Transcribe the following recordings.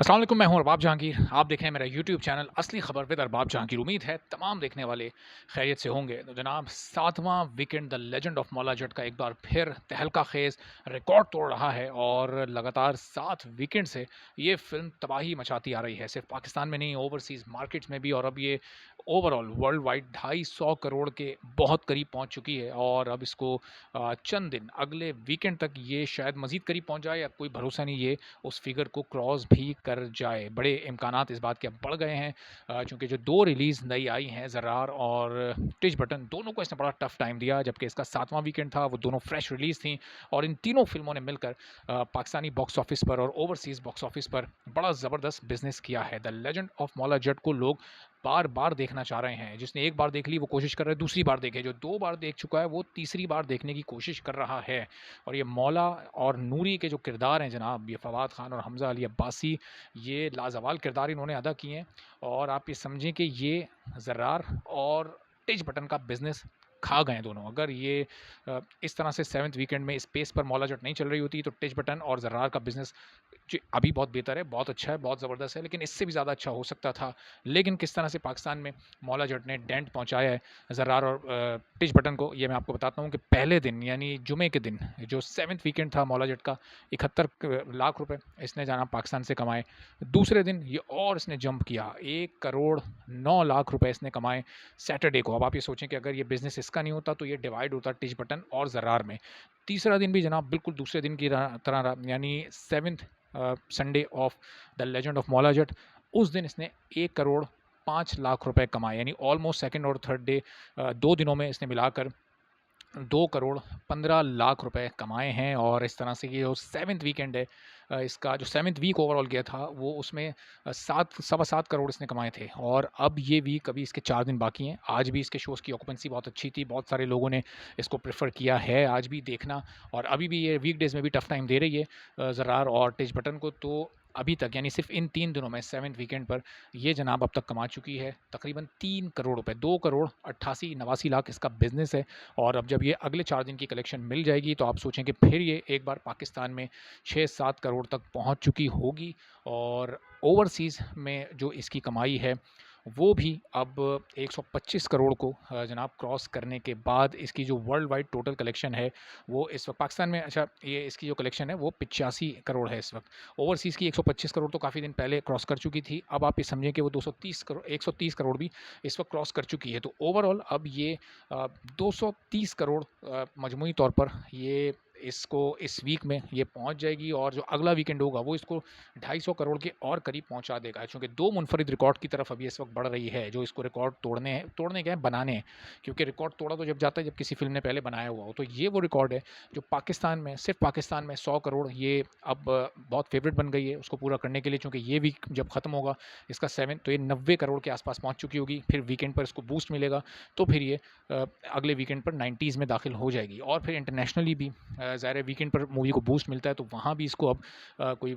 अस्सलाम वालेकुम, मैं हूं अरबाब जहांगीर। आप देख रहे हैं मेरा यूट्यूब चैनल असली खबर विद अरबाब जहांगीर। उम्मीद है तमाम देखने वाले खैरियत से होंगे। तो जनाब, सातवां Weeknd the legend of Maula Jatt का एक बार फिर तहलका खेज रिकॉर्ड तोड़ रहा है और लगातार 7 वीकेंड से ये फिल्म तबाही मचाती आ रही है, सिर्फ पाकिस्तान में नहीं, ओवरसीज़ मार्केट्स में भी। और अब ये ओवरऑल वर्ल्ड वाइड 250 करोड़ के बहुत करीब पहुंच चुकी है। और अब इसको चंद दिन अगले वीकेंड तक ये शायद मज़ीद करीब पहुंच जाए, या कोई भरोसा नहीं ये उस फिगर को क्रॉस भी कर जाए। बड़े इम्कानात इस बात के अब बढ़ गए हैं, चूँकि जो 2 रिलीज़ नई आई हैं, ज़र्रार और टिच बटन, दोनों को इसने बड़ा टफ टाइम दिया, जबकि इसका 7वां वीकेंड था, वो दोनों फ्रेश रिलीज़ थीं। और इन तीनों फ़िल्मों ने मिलकर पाकिस्तानी बॉक्स ऑफिस पर और ओवरसीज़ बॉक्स ऑफिस पर बड़ा ज़बरदस्त बिज़नेस किया है। The legend of Maula Jatt को लोग बार-बार देखना चाह रहे हैं। जिसने एक बार देख ली, वो कोशिश कर रहा है दूसरी बार देखे, जो 2 बार देख चुका है, वो तीसरी बार देखने की कोशिश कर रहा है। और ये मौला और नूरी के जो किरदार हैं जनाब, ये फवाद खान और हमज़ा अली अब्बासी, ये लाजवाल किरदार इन्होंने अदा किए हैं। और आप ये समझें कि ये ज़र्रार और टिच बटन का बिज़नेस खा गए हैं दोनों। अगर ये इस तरह से 7वें वीकेंड में इस पेस पर मौला जट नहीं चल रही होती, तो टिच बटन और ज़र्रार का बिज़नेस जी अभी बहुत बेहतर है, बहुत अच्छा है, बहुत ज़बरदस्त है, लेकिन इससे भी ज़्यादा अच्छा हो सकता था। लेकिन किस तरह से पाकिस्तान में मौला जट ने डेंट पहुँचाया है ज़र्रार और टिच बटन को, ये मैं आपको बताता हूँ कि पहले दिन यानी जुमे के दिन, जो 7वें वीकेंड था मौला जट का, 71 लाख रुपए इसने जाना पाकिस्तान से कमाए। दूसरे दिन ये और इसने जंप किया, 1 करोड़ 9 लाख रुपए इसने कमाए सैटरडे को। अब आप ये सोचें कि अगर ये बिज़नेस इसका नहीं होता, तो ये डिवाइड होता टिच बटन और ज़र्रार में। तीसरा दिन भी जनाब बिल्कुल दूसरे दिन की तरह रहा, यानी 7th Sunday off the legend of Maula Jatt. उस दिन इसने 1 करोड़ 5 लाख रुपए कमाए, यानी ऑलमोस्ट सेकंड और थर्ड डे 2 दिनों में इसने मिलाकर 2 करोड़ 15 लाख रुपए कमाए हैं। और इस तरह से ये जो 7th वीकेंड है, इसका जो 7th वीक ओवरऑल गया था, वो उसमें 7 सवा 7 करोड़ इसने कमाए थे। और अब ये वीक, अभी इसके 4 दिन बाकी हैं। आज भी इसके शोज़ की ऑक्यूपेंसी बहुत अच्छी थी, बहुत सारे लोगों ने इसको प्रेफ़र किया है आज भी देखना। और अभी भी ये वीकडेज़ में भी टफ़ टाइम दे रही है ज़र्रार और टिच बटन को। तो अभी तक यानी सिर्फ इन 3 दिनों में 7th वीकेंड पर ये जनाब अब तक कमा चुकी है तकरीबन 3 करोड़ रुपए, 2 करोड़ 88-89 लाख इसका बिज़नेस है। और अब जब ये अगले 4 दिन की कलेक्शन मिल जाएगी, तो आप सोचें कि फिर ये एक बार पाकिस्तान में 6-7 करोड़ तक पहुंच चुकी होगी। और ओवरसीज़ में जो इसकी कमाई है, वो भी अब 125 करोड़ को जनाब क्रॉस करने के बाद इसकी जो वर्ल्ड वाइड टोटल कलेक्शन है, वो इस वक्त पाकिस्तान में, अच्छा, ये इसकी जो कलेक्शन है वो 85 करोड़ है इस वक्त। ओवरसीज़ की 125 करोड़ तो काफ़ी दिन पहले क्रॉस कर चुकी थी। अब आप ये समझें कि वो 230 करोड़ 130 करोड़ भी इस वक्त क्रॉस कर चुकी है। तो ओवरऑल अब ये 230 करोड़ मजमूई तौर पर ये इसको इस वीक में ये पहुंच जाएगी। और जो अगला वीकेंड होगा, वो इसको 250 करोड़ के और करीब पहुंचा देगा, क्योंकि 2 मुनफरिद रिकॉर्ड की तरफ अभी इस वक्त बढ़ रही है, जो इसको रिकॉर्ड तोड़ने क्या है, बनाने हैं। क्योंकि रिकॉर्ड तोड़ा तो जब जाता है जब किसी फिल्म ने पहले बनाया हुआ हो। तो ये वो रिकॉर्ड है जो पाकिस्तान में, सिर्फ पाकिस्तान में 100 करोड़ ये अब बहुत फेवरेट बन गई है उसको पूरा करने के लिए। चूँकि ये वीक जब ख़त्म होगा इसका 7, तो ये 90 करोड़ के आसपास पहुंच चुकी होगी। फिर वीकेंड पर इसको बूस्ट मिलेगा, तो फिर ये अगले वीकेंड पर 90s में दाखिल हो जाएगी। और फिर इंटरनेशनली भी ज़ाहिर है वीकेंड पर मूवी को बूस्ट मिलता है, तो वहाँ भी इसको अब कोई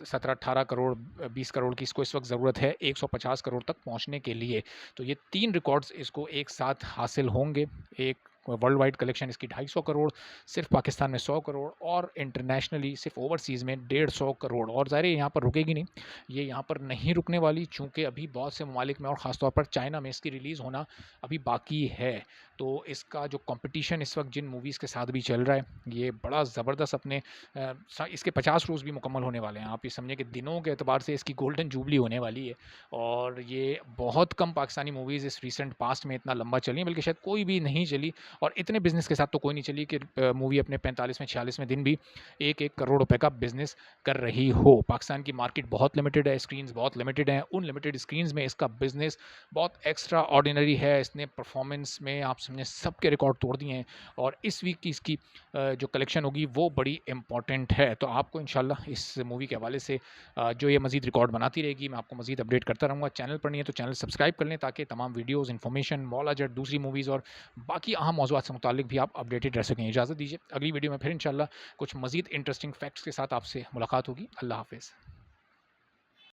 17-18 करोड़ 20 करोड़ की इसको इस वक्त ज़रूरत है 150 करोड़ तक पहुँचने के लिए। तो ये 3 रिकॉर्ड्स इसको एक साथ हासिल होंगे। एक वर्ल्ड वाइड कलेक्शन इसकी 250 करोड़, सिर्फ पाकिस्तान में 100 करोड़, और इंटरनेशनली सिर्फ ओवरसीज़ में 150 करोड़। और ज़ाहिर है यहाँ पर रुकेगी नहीं, ये यहाँ पर नहीं रुकने वाली, चूँकि अभी बहुत से ममालिक में और ख़ासतौर पर चाइना में इसकी रिलीज़ होना अभी बाकी है। तो इसका जो कॉम्पिटिशन इस वक्त जिन मूवीज़ के साथ भी चल रहा है, ये बड़ा ज़बरदस्त अपने इसके 50 रोज़ भी मुकम्मल होने वाले हैं। आप ये समझें कि दिनों के एतबार से इसकी गोल्डन जुबली होने वाली है। और ये बहुत कम पाकिस्तानी मूवीज़ इस रीसेंट पास्ट में इतना लंबा चली हैं, बल्कि शायद कोई भी नहीं चली। और इतने बिज़नेस के साथ तो कोई नहीं चली कि मूवी अपने 45वें 46वें दिन भी 1-1 करोड़ रुपए का बिज़नेस कर रही हो। पाकिस्तान की मार्केट बहुत लिमिटेड है, स्क्रीन्स बहुत लिमिटेड हैं। उन लिमिटेड स्क्रीन्स में इसका बिज़नेस बहुत एक्स्ट्रा ऑर्डिनरी है। इसने परफॉर्मेंस में आप समझें सबके रिकॉर्ड तोड़ दिए हैं। और इस वीक की इसकी जो कलेक्शन होगी वो बड़ी इंपॉर्टेंट है। तो आपको इंशाल्लाह इस मूवी के हवाले से जो ये मज़ीद रिकॉर्ड बनाती रहेगी, मैं आपको मज़ीद अपडेट करता रहूँगा। चैनल पर नहीं है तो चैनल सब्सक्राइब कर लें, ताकि तमाम वीडियोज़, इन्फॉर्मेशन, मौला जट, दूसरी मूवीज़ और बाकी अहम मौज़ूआत से मुताल्लिक भी आप अपडेटेड रह सकें। इजाज़त दीजिए, अगली वीडियो में फिर इंशाल्लाह कुछ मज़ीद इंटरेस्टिंग फैक्ट्स के साथ आपसे मुलाकात होगी। अल्लाह हाफ़िज़।